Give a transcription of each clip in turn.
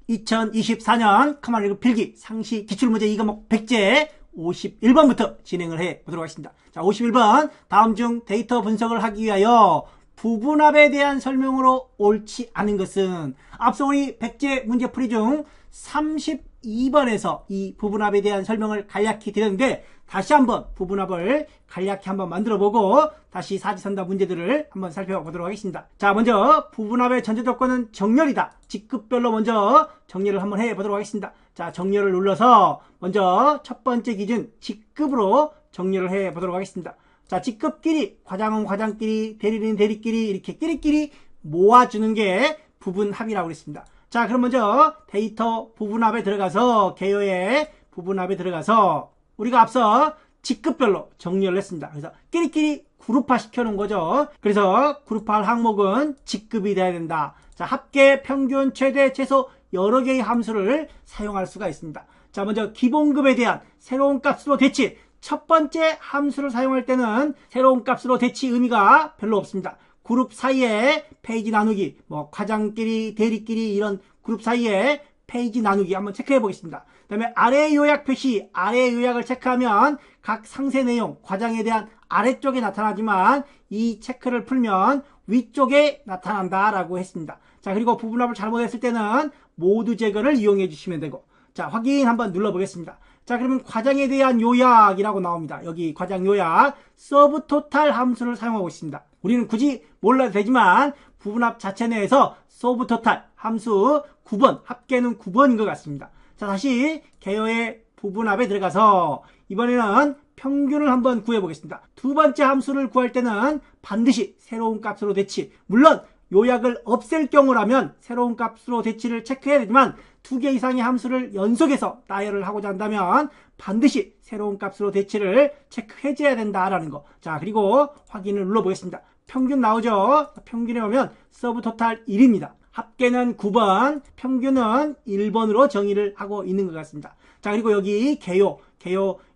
2024년 커먼1 필기 상시 기출문제 2과목 백제 51번부터 진행을 해 보도록 하겠습니다. 자, 51번 다음 중 데이터 분석을 하기 위하여 부분합에 대한 설명으로 옳지 않은 것은, 앞서 우리 백제 문제풀이 중 32번에서 이 부분합에 대한 설명을 간략히 드렸는데, 다시 한번 부분합을 간략히 한번 만들어보고 다시 사지선다 문제들을 한번 살펴보도록 하겠습니다. 자, 먼저 부분합의 전제조건은 정렬이다. 직급별로 먼저 정렬을 한번 해보도록 하겠습니다. 자, 정렬을 눌러서 먼저 첫 번째 기준 직급으로 정렬을 해보도록 하겠습니다. 자, 직급끼리, 과장은 과장끼리, 대리는 대리끼리, 이렇게 끼리끼리 모아주는 게 부분합이라고 그랬습니다. 자, 그럼 먼저 데이터 부분합에 들어가서, 개요의 부분합에 들어가서 우리가 앞서 직급별로 정렬을 했습니다. 그래서 끼리끼리 그룹화 시켜놓은 거죠. 그래서 그룹화할 항목은 직급이 돼야 된다. 자, 합계, 평균, 최대, 최소 여러 개의 함수를 사용할 수가 있습니다. 자, 먼저 기본급에 대한 새로운 값으로 대치. 첫 번째 함수를 사용할 때는 새로운 값으로 대치 의미가 별로 없습니다. 그룹 사이에 페이지 나누기, 과장끼리, 대리끼리 이런 그룹 사이에 페이지 나누기 한번 체크해 보겠습니다. 그 다음에 아래 요약 표시, 아래 요약을 체크하면 각 상세 내용, 과장에 대한 아래쪽에 나타나지만 이 체크를 풀면 위쪽에 나타난다라고 했습니다. 자, 그리고 부분합을 잘못했을 때는 모두 제거를 이용해 주시면 되고, 자, 확인 한번 눌러보겠습니다. 자, 그러면 과장에 대한 요약이라고 나옵니다. 여기 과장 요약, 서브토탈 함수를 사용하고 있습니다. 우리는 굳이 몰라도 되지만 부분합 자체 내에서 서브토탈 함수 9번, 합계는 9번인 것 같습니다. 자, 다시 개요의 부분합에 들어가서 이번에는 평균을 한번 구해보겠습니다. 두 번째 함수를 구할 때는 반드시 새로운 값으로 대치, 물론 요약을 없앨 경우라면 새로운 값으로 대치를 체크해야 되지만 두 개 이상의 함수를 연속해서 나열을 하고자 한다면 반드시 새로운 값으로 대치를 체크해줘야 된다라는 거. 자, 그리고 확인을 눌러보겠습니다. 평균 나오죠? 평균에 오면 서브토탈 1입니다. 합계는 9번, 평균은 1번으로 정의를 하고 있는 것 같습니다. 자, 그리고 여기 개요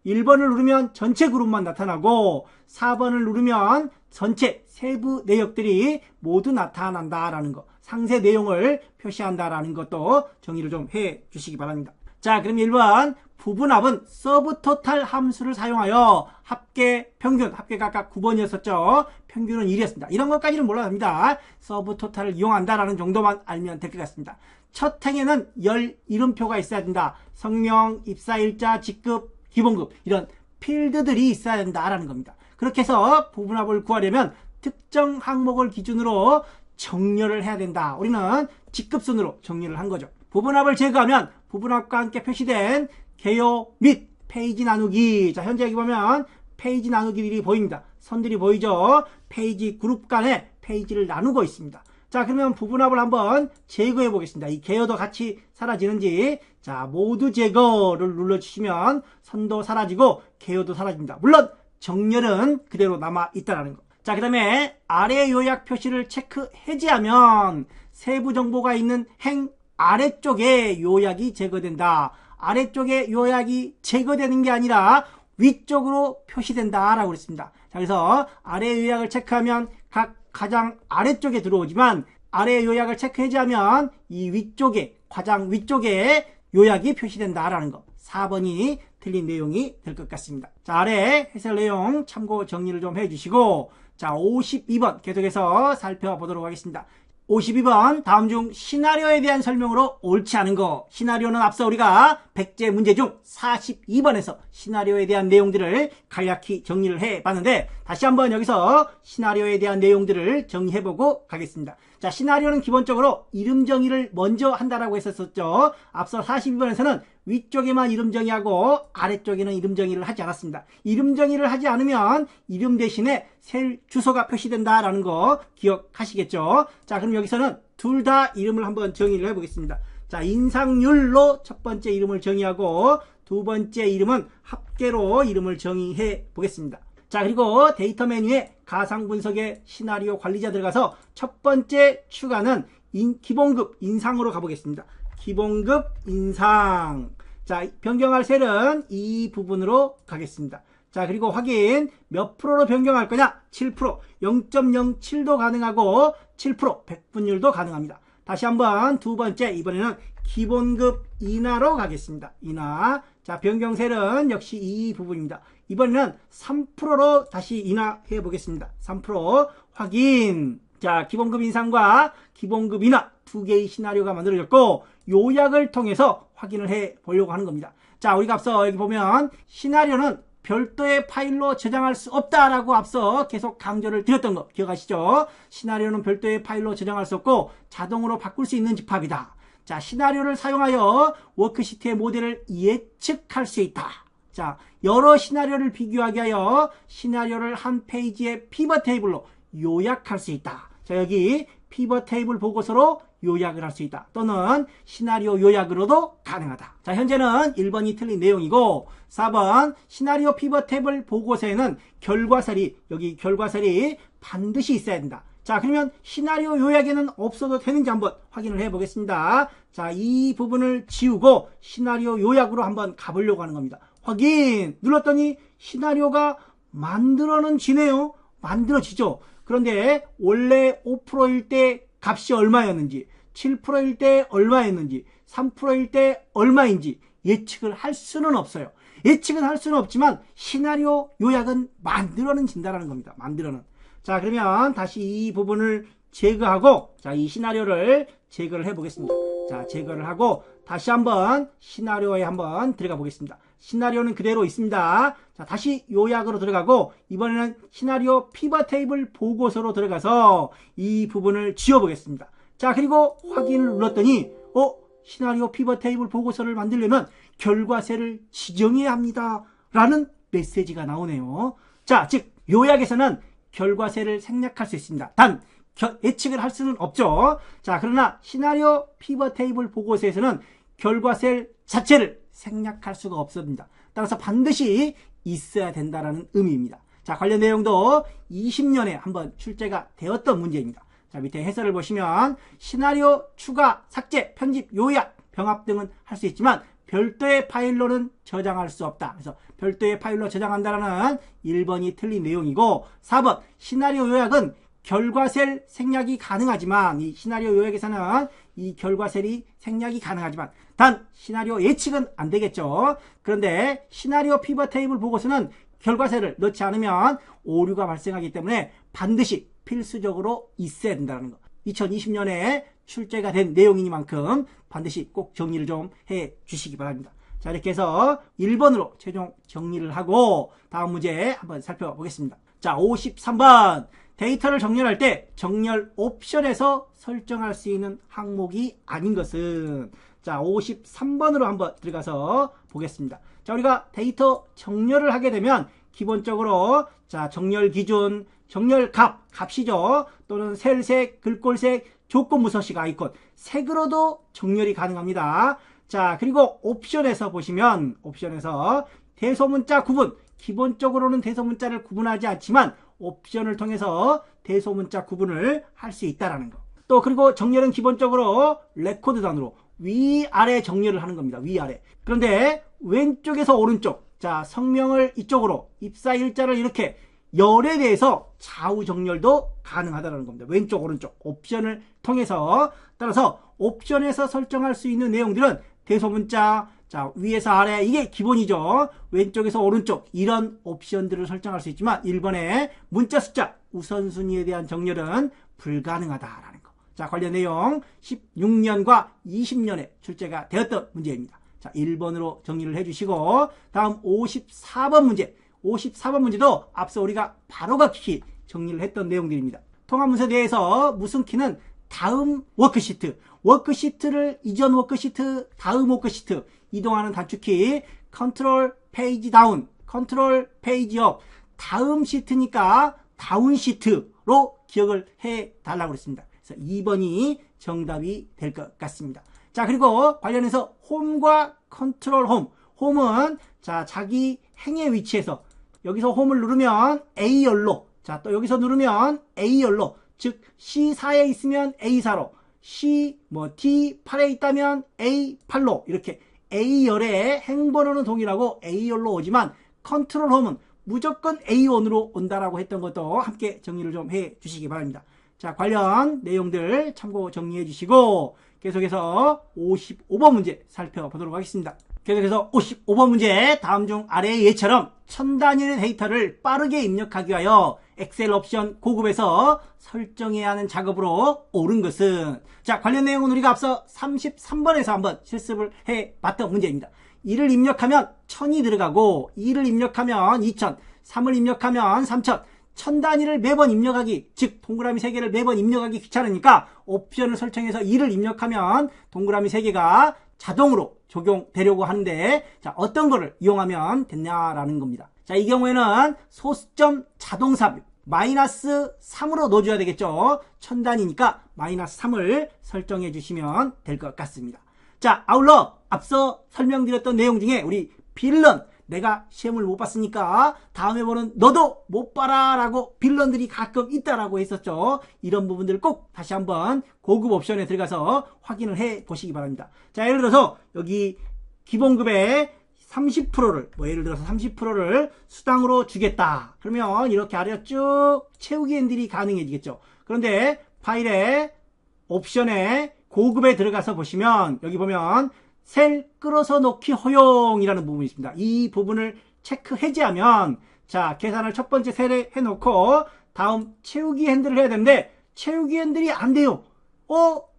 1번을 누르면 전체 그룹만 나타나고 4번을 누르면 전체 세부 내역들이 모두 나타난다라는 거, 상세 내용을 표시한다라는 것도 정의를 좀 해 주시기 바랍니다. 자, 그럼 1번 부분합은 서브토탈 함수를 사용하여 합계, 평균, 합계 각각 9번이었었죠. 평균은 1이었습니다. 이런 것까지는 몰라도 됩니다. 서브토탈을 이용한다라는 정도만 알면 될 것 같습니다. 첫 행에는 열 이름표가 있어야 된다. 성명, 입사일자, 직급, 기본급 이런 필드들이 있어야 된다라는 겁니다. 그렇게 해서 부분합을 구하려면 특정 항목을 기준으로 정렬을 해야 된다. 우리는 직급순으로 정렬을 한 거죠. 부분합을 제거하면 부분합과 함께 표시된 개요 및 페이지 나누기. 자, 현재 여기 보면 페이지 나누기들이 보입니다. 선들이 보이죠? 페이지 그룹 간에 페이지를 나누고 있습니다. 자, 그러면 부분합을 한번 제거해 보겠습니다. 이 개요도 같이 사라지는지. 자, 모두 제거를 눌러주시면 선도 사라지고 개요도 사라집니다. 물론 정렬은 그대로 남아 있다는 거. 자, 그 다음에 아래 요약 표시를 체크 해제하면 세부 정보가 있는 행 아래쪽에 요약이 제거된다. 아래쪽에 요약이 제거되는 게 아니라 위쪽으로 표시된다 라고 그랬습니다. 자, 그래서 아래 요약을 체크하면 각 가장 아래쪽에 들어오지만 아래 요약을 체크 해제하면 이 위쪽에, 과장 위쪽에 요약이 표시된다 라는 거. 4번이 틀린 내용이 될 것 같습니다. 자, 아래 해설 내용 참고 정리를 좀 해주시고, 자, 52번 계속해서 살펴보도록 하겠습니다. 52번 다음 중 시나리오에 대한 설명으로 옳지 않은 거. 시나리오는 앞서 우리가 백제 문제 중 42번에서 시나리오에 대한 내용들을 간략히 정리를 해봤는데, 다시 한번 여기서 시나리오에 대한 내용들을 정리해보고 가겠습니다. 자, 시나리오는 기본적으로 이름 정의를 먼저 한다라고 했었죠. 앞서 42번에서는 위쪽에만 이름 정의하고 아래쪽에는 이름 정의를 하지 않았습니다. 이름 정의를 하지 않으면 이름 대신에 셀 주소가 표시된다라는 거 기억하시겠죠? 자, 그럼 여기서는 둘 다 이름을 한번 정의를 해보겠습니다. 자, 인상률로 첫 번째 이름을 정의하고 두 번째 이름은 합계로 이름을 정의해 보겠습니다. 자, 그리고 데이터 메뉴에 가상 분석의 시나리오 관리자 들어가서 첫 번째 추가는 기본급 인상으로 가보겠습니다. 기본급 인상. 자, 변경할 셀은 이 부분으로 가겠습니다. 자, 그리고 확인. 몇 프로로 변경할 거냐? 7%. 0.07도 가능하고 7% 백분율도 가능합니다. 다시 한번 두 번째, 이번에는 기본급 인하로 가겠습니다. 인하. 자, 변경세는 역시 이 부분입니다. 이번에는 3%로 다시 인하해 보겠습니다. 3% 확인. 자, 기본급 인상과 기본급 인하 두 개의 시나리오가 만들어졌고, 요약을 통해서 확인을 해 보려고 하는 겁니다. 자, 우리가 앞서 여기 보면 시나리오는 별도의 파일로 저장할 수 없다라고 앞서 계속 강조를 드렸던 거 기억하시죠? 시나리오는 별도의 파일로 저장할 수 없고 자동으로 바꿀 수 있는 집합이다. 자, 시나리오를 사용하여 워크시트의 모델을 예측할 수 있다. 자, 여러 시나리오를 비교하게 하여 시나리오를 한 페이지의 피벗 테이블로 요약할 수 있다. 자, 여기 피벗 테이블 보고서로 요약을 할 수 있다. 또는 시나리오 요약으로도 가능하다. 자, 현재는 1번이 틀린 내용이고 4번 시나리오 피벗 테이블 보고서에는 결과설이, 여기 결과설이 반드시 있어야 된다. 자, 그러면 시나리오 요약에는 없어도 되는지 한번 확인을 해 보겠습니다. 자, 이 부분을 지우고 시나리오 요약으로 한번 가보려고 하는 겁니다. 확인 눌렀더니 시나리오가 만들어지네요. 만들어지죠. 그런데 원래 5%일 때 값이 얼마였는지, 7%일 때 얼마였는지, 3%일 때 얼마인지 예측을 할 수는 없어요. 예측은 할 수는 없지만 시나리오 요약은 만들어진다는 겁니다. 만들어는. 자, 그러면 다시 이 부분을 제거하고, 자, 이 시나리오를 제거를 해 보겠습니다. 자, 제거를 하고 다시 한번 시나리오에 한번 들어가 보겠습니다. 시나리오는 그대로 있습니다. 자, 다시 요약으로 들어가고 이번에는 시나리오 피벗 테이블 보고서로 들어가서 이 부분을 지워 보겠습니다. 자, 그리고 확인을 눌렀더니 시나리오 피벗 테이블 보고서를 만들려면 결과세를 지정해야 합니다 라는 메시지가 나오네요. 자, 즉 요약에서는 결과세를 생략할 수 있습니다. 단 예측을 할 수는 없죠. 자, 그러나 시나리오 피벗 테이블 보고서에서는 결과세 자체를 생략할 수가 없습니다. 따라서 반드시 있어야 된다는 의미입니다. 자, 관련 내용도 20년에 한번 출제가 되었던 문제입니다. 자, 밑에 해설을 보시면 시나리오 추가, 삭제, 편집, 요약, 병합 등은 할 수 있지만 별도의 파일로는 저장할 수 없다. 그래서 별도의 파일로 저장한다는 1번이 틀린 내용이고 4번 시나리오 요약은 결과셀 생략이 가능하지만 이 시나리오 요약에서는 이 결과셀이 생략이 가능하지만 단 시나리오 예측은 안 되겠죠. 그런데 시나리오 피벗 테이블 보고서는 결과셀을 넣지 않으면 오류가 발생하기 때문에 반드시 필수적으로 있어야 된다는 거. 2020년에 출제가 된 내용이니만큼 반드시 꼭 정리를 좀 해 주시기 바랍니다. 자, 이렇게 해서 1번으로 최종 정리를 하고 다음 문제 한번 살펴보겠습니다. 자, 53번 데이터를 정렬할 때 정렬 옵션에서 설정할 수 있는 항목이 아닌 것은, 자, 53번으로 한번 들어가서 보겠습니다. 자, 우리가 데이터 정렬을 하게 되면 기본적으로 자, 정렬 기준, 정렬 값이죠. 또는 셀색, 글꼴색, 조건부서식 아이콘 색으로도 정렬이 가능합니다. 자, 그리고 옵션에서 보시면 옵션에서 대소문자 구분, 기본적으로는 대소문자를 구분하지 않지만 옵션을 통해서 대소문자 구분을 할 수 있다는 거. 또 그리고 정렬은 기본적으로 레코드 단으로 위아래 정렬을 하는 겁니다. 위아래. 그런데 왼쪽에서 오른쪽, 자, 성명을 이쪽으로, 입사 일자를 이렇게 열에 대해서 좌우 정렬도 가능하다는 겁니다. 왼쪽 오른쪽 옵션을 통해서. 따라서 옵션에서 설정할 수 있는 내용들은 대소문자, 자, 위에서 아래 이게 기본이죠. 왼쪽에서 오른쪽 이런 옵션들을 설정할 수 있지만 1번의 문자 숫자 우선순위에 대한 정렬은 불가능하다라는 거. 자, 관련 내용 16년과 20년에 출제가 되었던 문제입니다. 자, 1번으로 정리를 해주시고 다음 54번 문제. 54번 문제도 앞서 우리가 바로가 키 정리를 했던 내용들입니다. 통합문서 내에서 무슨 키는 다음 워크시트, 워크시트를 이전 워크시트, 다음 워크시트 이동하는 단축키, 컨트롤 페이지 다운, 컨트롤 페이지 업, 다음 시트니까 다운 시트로 기억을 해 달라고 그랬습니다. 그래서 2번이 정답이 될 것 같습니다. 자, 그리고 관련해서 홈과 컨트롤 홈, 홈은 자, 자기 행의 위치에서 여기서 홈을 누르면 A열로, 자, 또 여기서 누르면 A열로, 즉 C4에 있으면 A4로, D8에 있다면 A8로 이렇게 A열의 행번호는 동일하고 A열로 오지만 컨트롤 홈은 무조건 A1으로 온다라고 했던 것도 함께 정리를 좀 해 주시기 바랍니다. 자, 관련 내용들 참고 정리해 주시고 계속해서 55번 문제 살펴보도록 하겠습니다. 계속해서 55번 문제 다음 중 아래의 예처럼 1000단위의 데이터를 빠르게 입력하기 위하여 엑셀 옵션 고급에서 설정해야 하는 작업으로 옳은 것은, 자, 관련 내용은 우리가 앞서 33번에서 한번 실습을 해봤던 문제입니다. 1을 입력하면 1000이 들어가고 2를 입력하면 2000, 3을 입력하면 3000, 1000단위를 매번 입력하기, 즉 동그라미 3개를 매번 입력하기 귀찮으니까 옵션을 설정해서 2를 입력하면 동그라미 3개가 자동으로 적용되려고 하는데, 자, 어떤 거를 이용하면 됐냐라는 겁니다. 자, 이 경우에는 소수점 자동삽입 마이너스 3으로 넣어줘야 되겠죠. 1000단위니까 마이너스 3을 설정해 주시면 될 것 같습니다. 자, 아울러 앞서 설명드렸던 내용 중에 우리 빌런, 내가 시험을 못 봤으니까 다음에 보는 너도 못 봐라 라고 빌런들이 가끔 있다라고 했었죠. 이런 부분들 꼭 다시 한번 고급 옵션에 들어가서 확인을 해 보시기 바랍니다. 자, 예를 들어서 여기 기본급의 30%를 예를 들어서 30%를 수당으로 주겠다. 그러면 이렇게 아래로 쭉 채우기 핸들이 가능해지겠죠. 그런데 파일에 옵션에 고급에 들어가서 보시면 여기 보면 셀 끌어서 놓기 허용이라는 부분이 있습니다. 이 부분을 체크 해제하면, 자, 계산을 첫 번째 셀에 해놓고 다음 채우기 핸들을 해야 되는데 채우기 핸들이 안 돼요.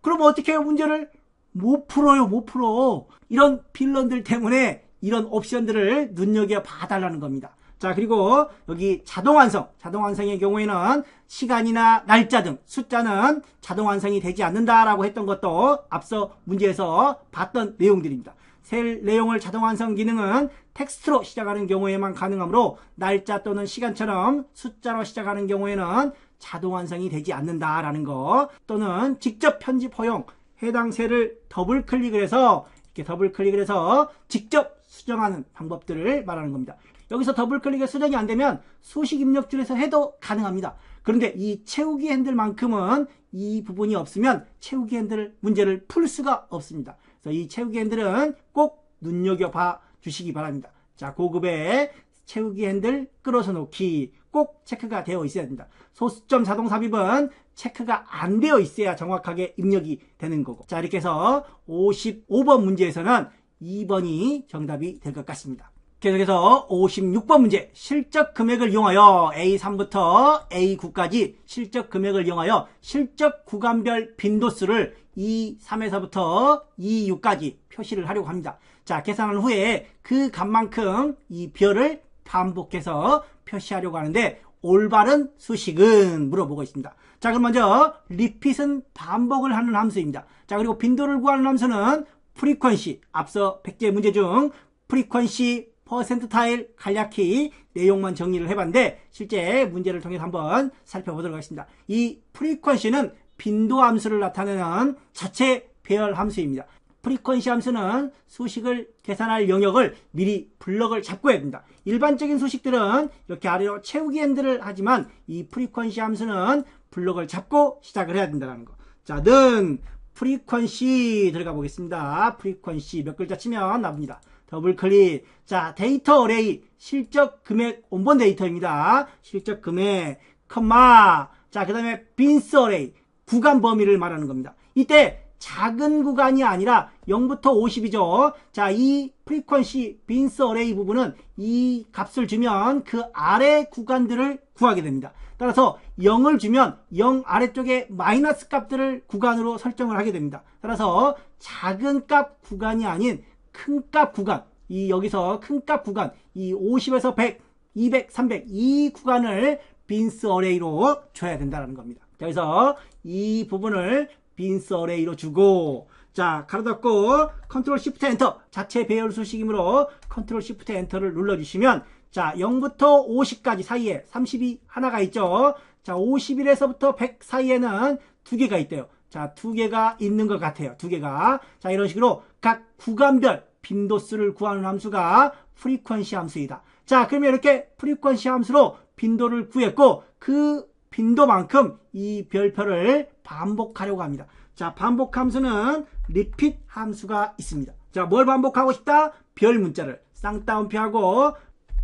그럼 어떻게 해요? 문제를 못 풀어요. 못 풀어. 이런 빌런들 때문에 이런 옵션들을 눈여겨봐 달라는 겁니다. 자, 그리고 여기 자동완성의 경우에는 시간이나 날짜 등 숫자는 자동완성이 되지 않는다라고 했던 것도 앞서 문제에서 봤던 내용들입니다. 셀 내용을 자동완성 기능은 텍스트로 시작하는 경우에만 가능하므로 날짜 또는 시간처럼 숫자로 시작하는 경우에는 자동완성이 되지 않는다라는 거, 또는 직접 편집 허용, 해당 셀을 더블 클릭을 해서 이렇게 더블 클릭을 해서 직접 수정하는 방법들을 말하는 겁니다. 여기서 더블 클릭에 수정이 안 되면 수식 입력줄에서 해도 가능합니다. 그런데 이 채우기 핸들만큼은 이 부분이 없으면 채우기 핸들 문제를 풀 수가 없습니다. 그래서 이 채우기 핸들은 꼭 눈여겨봐 주시기 바랍니다. 자, 고급의 채우기 핸들 끌어서 놓기 꼭 체크가 되어 있어야 됩니다. 소수점 자동 삽입은 체크가 안 되어 있어야 정확하게 입력이 되는 거고. 자, 이렇게 해서 55번 문제에서는 2번이 정답이 될 것 같습니다. 계속해서 56번 문제, 실적 금액을 이용하여 A3부터 A9까지 실적 금액을 이용하여 실적 구간별 빈도수를 E3에서부터 E6까지 표시를 하려고 합니다. 자, 계산한 후에 그 값만큼 이 별을 반복해서 표시하려고 하는데 올바른 수식은 물어보고 있습니다. 자, 그럼 먼저 repeat은 반복을 하는 함수입니다. 자, 그리고 빈도를 구하는 함수는 frequency, 앞서 100개 문제 중 frequency 퍼센트타일 간략히 내용만 정리를 해봤는데 실제 문제를 통해서 한번 살펴보도록 하겠습니다. 이 frequency는 빈도 함수를 나타내는 자체 배열 함수입니다. frequency 함수는 수식을 계산할 영역을 미리 블럭을 잡고 해야 됩니다. 일반적인 수식들은 이렇게 아래로 채우기 핸들을 하지만 이 frequency 함수는 블럭을 잡고 시작을 해야 된다는 거. 자, 는 frequency 들어가 보겠습니다. frequency 몇 글자 치면 나옵니다. 더블 클릭. 자, 데이터 어레이 실적 금액 원본 데이터입니다. 실적 금액, 컴마. 자, 그 다음에 빈스 어레이 구간 범위를 말하는 겁니다. 이때 작은 구간이 아니라 0부터 50이죠. 자, 이 프리퀀시 빈스 어레이 부분은 이 값을 주면 그 아래 구간들을 구하게 됩니다. 따라서 0을 주면 0 아래쪽에 마이너스 값들을 구간으로 설정을 하게 됩니다. 따라서 작은 값 구간이 아닌 큰 값 구간, 이 여기서 큰 값 구간, 이 50에서 100, 200, 300 이 구간을 빈스 어레이로 줘야 된다는 겁니다. 그래서 이 부분을 빈스 어레이로 주고, 자, 가로 닫고 컨트롤 시프트 엔터, 자체 배열 수식이므로 컨트롤 시프트 엔터를 눌러주시면, 자, 0부터 50까지 사이에 30이 하나가 있죠. 자, 51에서부터 100 사이에는 두 개가 있대요. 자, 두 개가 있는 것 같아요. 두 개가. 자, 이런 식으로 각 구간별 빈도수를 구하는 함수가 프리퀀시 함수이다. 자, 그러면 이렇게 프리퀀시 함수로 빈도를 구했고 그 빈도만큼 이 별표를 반복하려고 합니다. 자, 반복 함수는 repeat 함수가 있습니다. 자, 뭘 반복하고 싶다? 별 문자를 쌍따옴표하고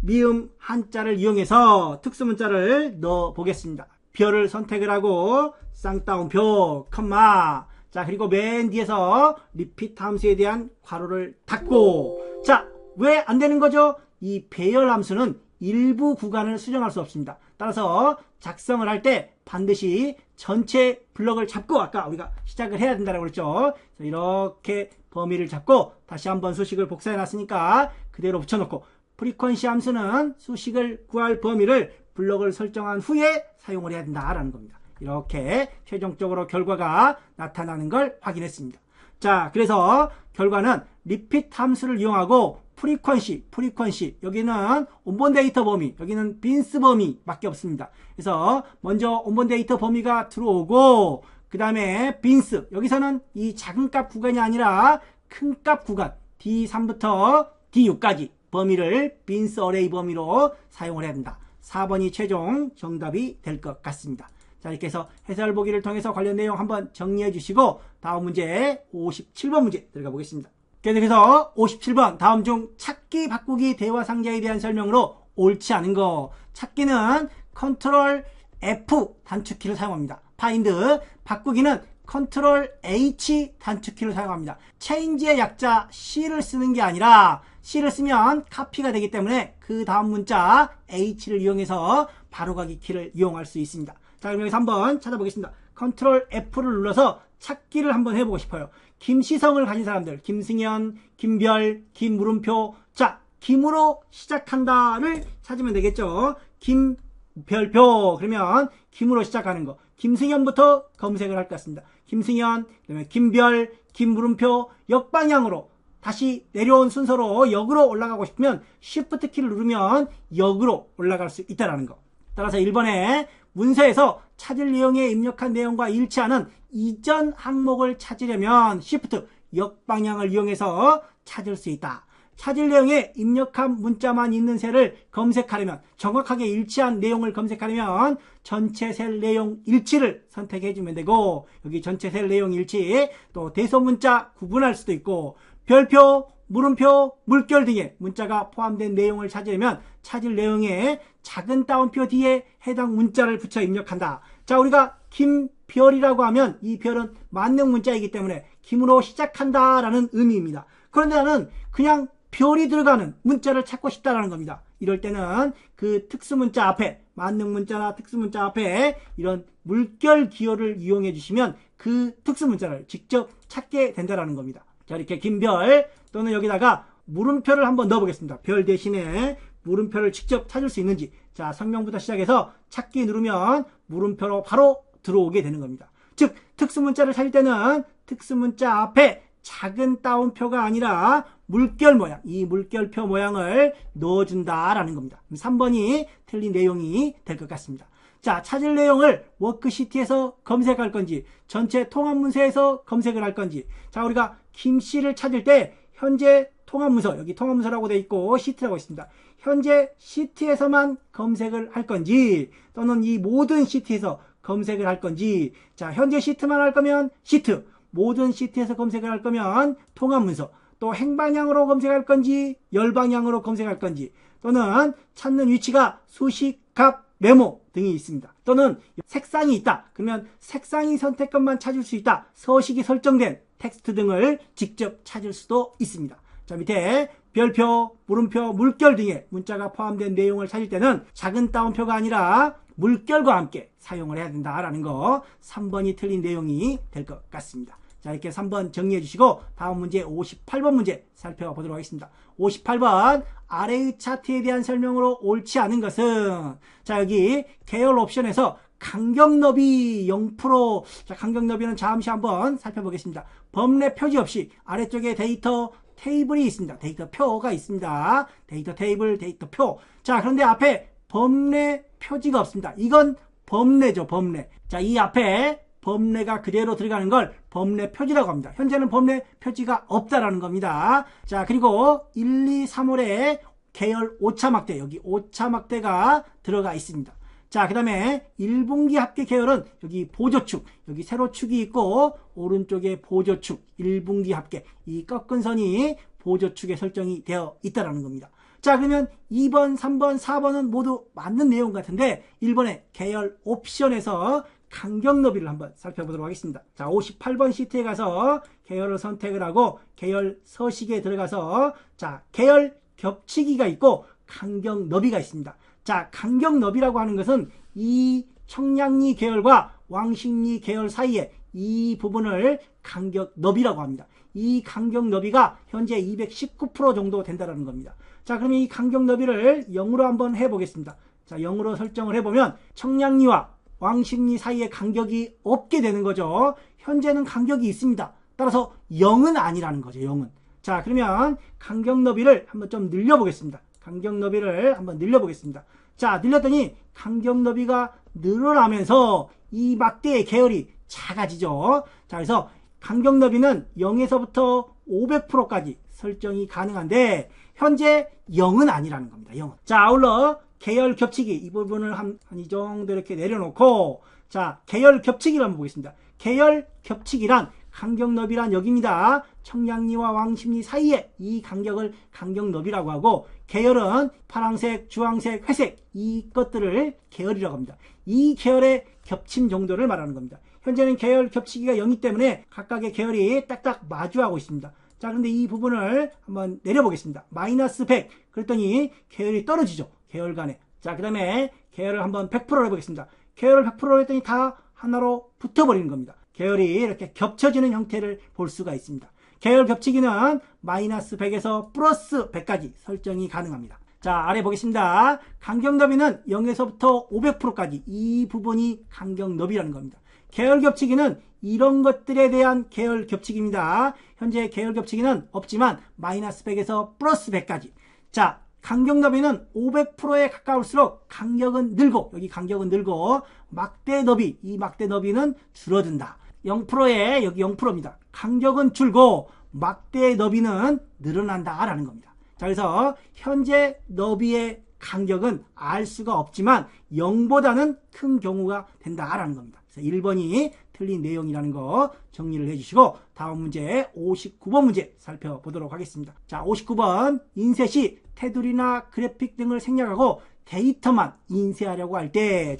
미음 한자를 이용해서 특수 문자를 넣어 보겠습니다. 별을 선택을 하고 쌍따옴표, 컴마. 자, 그리고 맨 뒤에서 리피트 함수에 대한 괄호를 닫고. 자, 왜 안 되는 거죠? 이 배열 함수는 일부 구간을 수정할 수 없습니다. 따라서 작성을 할 때 반드시 전체 블럭을 잡고 아까 우리가 시작을 해야 된다고 그랬죠. 이렇게 범위를 잡고 다시 한번 수식을 복사해 놨으니까 그대로 붙여놓고, 프리퀀시 함수는 수식을 구할 범위를 블럭을 설정한 후에 사용을 해야 된다라는 겁니다. 이렇게 최종적으로 결과가 나타나는 걸 확인했습니다. 자, 그래서 결과는 리피트 함수를 이용하고 프리퀀시, 여기는 온본 데이터 범위, 여기는 빈스 범위밖에 없습니다. 그래서 먼저 온본 데이터 범위가 들어오고, 그 다음에 빈스, 여기서는 이 작은 값 구간이 아니라 큰 값 구간 D3부터 D6까지 범위를 빈스 어레이 범위로 사용을 해야 된다. 4번이 최종 정답이 될 것 같습니다. 자, 이렇게 해서 해설 보기를 통해서 관련 내용 한번 정리해 주시고 다음 문제 57번 문제 들어가 보겠습니다. 계속해서 57번 다음 중 찾기 바꾸기 대화 상자에 대한 설명으로 옳지 않은 거. 찾기는 컨트롤 F 단축키를 사용합니다. 파인드, 바꾸기는 컨트롤 H 단축키를 사용합니다. 체인지의 약자 C를 쓰는 게 아니라 C를 쓰면 카피가 되기 때문에 그 다음 문자 H를 이용해서 바로가기 키를 이용할 수 있습니다. 자, 그럼 여기서 한번 찾아보겠습니다. 컨트롤 F를 눌러서 찾기를 한번 해보고 싶어요. 김시성을 가진 사람들, 김승현, 김별, 김물음표. 자, 김으로 시작한다를 찾으면 되겠죠. 김별표, 그러면 김으로 시작하는 거. 김승현부터 검색을 할 것 같습니다. 김승현, 그다음에 김별, 김물음표. 역방향으로 다시 내려온 순서로 역으로 올라가고 싶으면 Shift 키를 누르면 역으로 올라갈 수 있다는 거. 따라서 1번에 문서에서 찾을 내용에 입력한 내용과 일치하는 이전 항목을 찾으려면 Shift 역방향을 이용해서 찾을 수 있다. 찾을 내용에 입력한 문자만 있는 셀을 검색하려면, 정확하게 일치한 내용을 검색하려면 전체 셀 내용 일치를 선택해 주면 되고, 여기 전체 셀 내용 일치, 또 대소문자 구분할 수도 있고, 별표, 물음표, 물결 등의 문자가 포함된 내용을 찾으려면 찾을 내용에 작은 따옴표 뒤에 해당 문자를 붙여 입력한다. 자, 우리가 김별이라고 하면 이 별은 만능 문자이기 때문에 김으로 시작한다 라는 의미입니다. 그런데 나는 그냥 별이 들어가는 문자를 찾고 싶다라는 겁니다. 이럴 때는 그 특수문자 앞에, 만능 문자나 특수문자 앞에 이런 물결 기호를 이용해 주시면 그 특수문자를 직접 찾게 된다는 겁니다. 자, 이렇게 김별, 또는 여기다가 물음표를 한번 넣어보겠습니다. 별 대신에 물음표를 직접 찾을 수 있는지. 자, 성명부터 시작해서 찾기 누르면 물음표로 바로 들어오게 되는 겁니다. 즉, 특수문자를 찾을 때는 특수문자 앞에 작은 따옴표가 아니라 물결 모양, 이 물결표 모양을 넣어준다라는 겁니다. 3번이 틀린 내용이 될 것 같습니다. 자, 찾을 내용을 워크시트에서 검색할 건지, 전체 통합문서에서 검색을 할 건지. 자, 우리가 김씨를 찾을 때 현재 통합문서, 여기 통합문서라고 되어 있고 시트라고 있습니다. 현재 시트에서만 검색을 할 건지, 또는 이 모든 시트에서 검색을 할 건지. 자, 현재 시트만 할 거면 시트, 모든 시트에서 검색을 할 거면 통합문서, 또 행방향으로 검색할 건지 열방향으로 검색할 건지, 또는 찾는 위치가 수식, 값, 메모 등이 있습니다. 또는 색상이 있다. 그러면 색상이 선택권만 찾을 수 있다. 서식이 설정된 텍스트 등을 직접 찾을 수도 있습니다. 자, 밑에 별표, 물음표, 물결 등의 문자가 포함된 내용을 찾을 때는 작은 따옴표가 아니라 물결과 함께 사용을 해야 된다라는 거. 3번이 틀린 내용이 될 것 같습니다. 자, 이렇게 3번 정리해 주시고 다음 문제 58번 문제 살펴보도록 하겠습니다. 58번 아래의 차트에 대한 설명으로 옳지 않은 것은. 자, 여기 계열 옵션에서 간격너비 0%. 자, 간격너비는 잠시 한번 살펴보겠습니다. 범례 표지 없이 아래쪽에 데이터 테이블이 있습니다. 데이터 표가 있습니다. 데이터 테이블, 데이터 표. 자, 그런데 앞에 범례 표지가 없습니다. 이건 범례죠, 범례. 자, 이 앞에 범례가 그대로 들어가는 걸 범례 표지라고 합니다. 현재는 범례 표지가 없다라는 겁니다. 자, 그리고 1, 2, 3월에 계열 오차 막대, 여기 오차 막대가 들어가 있습니다. 자, 그 다음에 1분기 합계 계열은 여기 보조축, 여기 세로축이 있고 오른쪽에 보조축, 1분기 합계, 이 꺾은 선이 보조축에 설정이 되어 있다는 겁니다. 자, 그러면 2번, 3번, 4번은 모두 맞는 내용 같은데 1번의 계열 옵션에서 간격 너비를 한번 살펴보도록 하겠습니다. 자, 58번 시트에 가서 계열을 선택을 하고 계열 서식에 들어가서 자, 계열 겹치기가 있고 간격 너비가 있습니다. 자, 간격 너비라고 하는 것은 이 청량리 계열과 왕십리 계열 사이에 이 부분을 간격 너비라고 합니다. 이 간격 너비가 현재 219% 정도 된다는 겁니다. 자, 그러면 이 간격 너비를 0으로 한번 해보겠습니다. 자, 0으로 설정을 해보면 청량리와 왕십리 사이에 간격이 없게 되는 거죠. 현재는 간격이 있습니다. 따라서 0은 아니라는 거죠. 0은. 자, 그러면 간격 너비를 한번 좀 늘려보겠습니다. 간격 너비를 한번 늘려보겠습니다. 자, 늘렸더니 간격 너비가 늘어나면서 이 막대의 계열이 작아지죠. 자, 그래서 간격 너비는 0에서부터 500%까지 설정이 가능한데 현재 0은 아니라는 겁니다. 0은. 자, 아울러 계열 겹치기 이 부분을 이 정도 이렇게 내려놓고 자, 계열 겹치기를 한번 보겠습니다. 계열 겹치기란 간격 너비란 여기입니다. 청량리와 왕십리 사이에 이 간격을 간격 너비라고 하고 계열은 파란색, 주황색, 회색 이것들을 계열이라고 합니다. 이 계열의 겹침 정도를 말하는 겁니다. 현재는 계열 겹치기가 0이기 때문에 각각의 계열이 딱딱 마주하고 있습니다. 자, 그런데 이 부분을 한번 내려보겠습니다. 마이너스 100 그랬더니 계열이 떨어지죠. 계열 간에. 자, 그 다음에 계열을 한번 100%로 해보겠습니다. 계열을 100%로 했더니 다 하나로 붙어버리는 겁니다. 계열이 이렇게 겹쳐지는 형태를 볼 수가 있습니다. 계열 겹치기는 마이너스 100에서 플러스 100까지 설정이 가능합니다. 자, 아래 보겠습니다. 간격 너비는 0에서부터 500%까지 이 부분이 간격 너비라는 겁니다. 계열 겹치기는 이런 것들에 대한 계열 겹치기입니다. 현재 계열 겹치기는 없지만 마이너스 100에서 플러스 100까지. 자, 간격 너비는 500%에 가까울수록 간격은 늘고 여기 간격은 늘고 막대 너비 이 막대 너비는 줄어든다. 0%에 여기 0%입니다. 간격은 줄고 막대 너비는 늘어난다 라는 겁니다. 자, 그래서 현재 너비의 간격은 알 수가 없지만 0보다는 큰 경우가 된다라는 겁니다. 그래서 1번이 틀린 내용이라는 거 정리를 해주시고 다음 문제 59번 문제 살펴보도록 하겠습니다. 자, 59번 인쇄 시 테두리나 그래픽 등을 생략하고 데이터만 인쇄하려고 할 때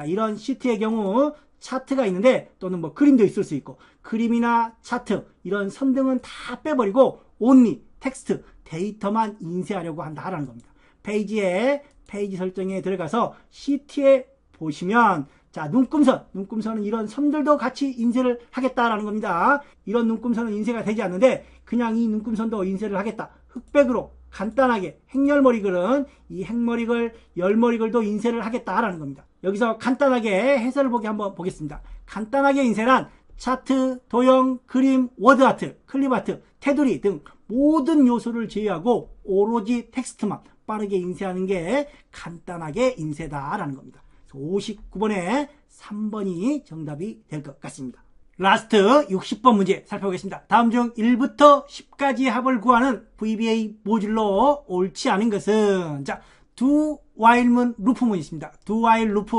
이런 시트의 경우 차트가 있는데 또는 뭐 그림도 있을 수 있고 그림이나 차트 이런 선 등은 다 빼버리고 only 텍스트 데이터만 인쇄하려고 한다라는 겁니다. 페이지 설정에 들어가서 시트에 보시면 자, 눈금선은 이런 선들도 같이 인쇄를 하겠다라는 겁니다. 이런 눈금선은 인쇄가 되지 않는데 그냥 이 눈금선도 인쇄를 하겠다. 흑백으로 간단하게 행렬머리글은 이 행머리글, 열머리글도 인쇄를 하겠다라는 겁니다. 여기서 간단하게 해설을 한번 보겠습니다. 간단하게 인쇄란 차트, 도형, 그림, 워드아트, 클립아트, 테두리 등 모든 요소를 제외하고 오로지 텍스트만 빠르게 인쇄하는 게 간단하게 인쇄다라는 겁니다. 59번에 3번이 정답이 될 것 같습니다. 라스트 60번 문제 살펴보겠습니다. 다음 중 1부터 10까지 합을 구하는 VBA 모듈로 옳지 않은 것은 자, do while문 루프문이 있습니다. do while 루프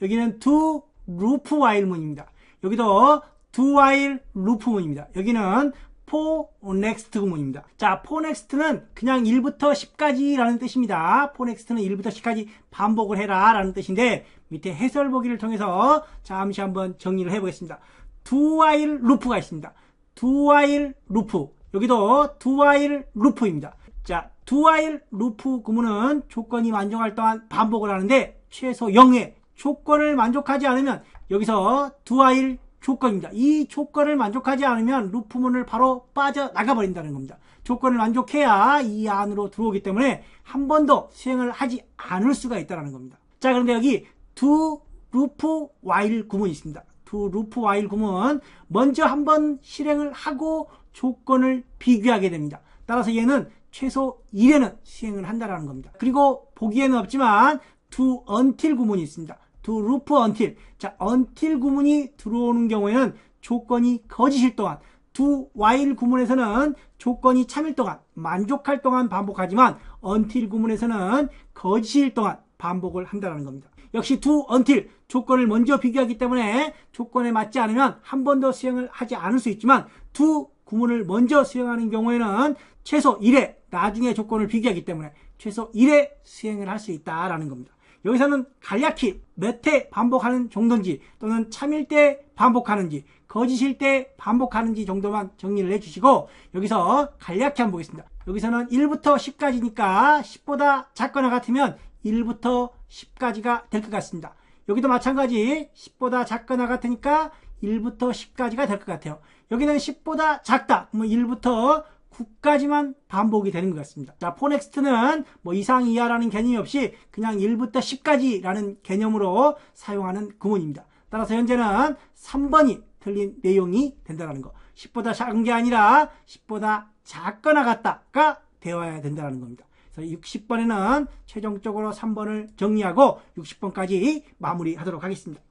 여기는 do 루프 while문입니다. 여기도 do while 루프문입니다. 여기는 for next 구문입니다. 자, for next는 그냥 1부터 10까지 라는 뜻입니다. for next는 1부터 10까지 반복을 해라 라는 뜻인데 밑에 해설 보기를 통해서 잠시 한번 정리를 해보겠습니다. do while 루프가 있습니다. do while 루프 여기도 do while 루프입니다. 자, do while 루프 구문은 조건이 만족할 동안 반복을 하는데 최소 0의 조건을 만족하지 않으면 여기서 do while 조건입니다. 이 조건을 만족하지 않으면 루프문을 바로 빠져나가 버린다는 겁니다. 조건을 만족해야 이 안으로 들어오기 때문에 한 번도 수행을 하지 않을 수가 있다는 겁니다. 자, 그런데 여기 do 루프 while 구문이 있습니다. do 루프 while 구문 먼저 한번 실행을 하고 조건을 비교하게 됩니다. 따라서 얘는 최소 1회는 수행을 한다는 겁니다. 그리고 보기에는 없지만 do until 구문이 있습니다. do loop until. 자, until 구문이 들어오는 경우에는 조건이 거짓일 동안, do while 구문에서는 조건이 참일 동안, 만족할 동안 반복하지만 until 구문에서는 거짓일 동안 반복을 한다는 겁니다. 역시 do until 조건을 먼저 비교하기 때문에 조건에 맞지 않으면 한 번 더 수행을 하지 않을 수 있지만 do 구문을 먼저 수행하는 경우에는 최소 1회 나중에 조건을 비교하기 때문에 최소 1회 수행을 할 수 있다라는 겁니다. 여기서는 간략히 몇 회 반복하는 정도인지 또는 참일 때 반복하는지 거짓일 때 반복하는지 정도만 정리를 해주시고 여기서 간략히 한번 보겠습니다. 여기서는 1부터 10까지니까 10보다 작거나 같으면 1부터 10까지가 될 것 같습니다. 여기도 마찬가지 10보다 작거나 같으니까 1부터 10까지가 될 것 같아요. 여기는 10보다 작다. 1부터 9까지만 반복이 되는 것 같습니다. 자, 포넥스트는 이상 이하라는 개념이 없이 그냥 1부터 10까지라는 개념으로 사용하는 구문입니다. 따라서 현재는 3번이 틀린 내용이 된다는 거. 10보다 작은 게 아니라 10보다 작거나 같다가 되어야 된다는 겁니다. 그래서 60번에는 최종적으로 3번을 정리하고 60번까지 마무리하도록 하겠습니다.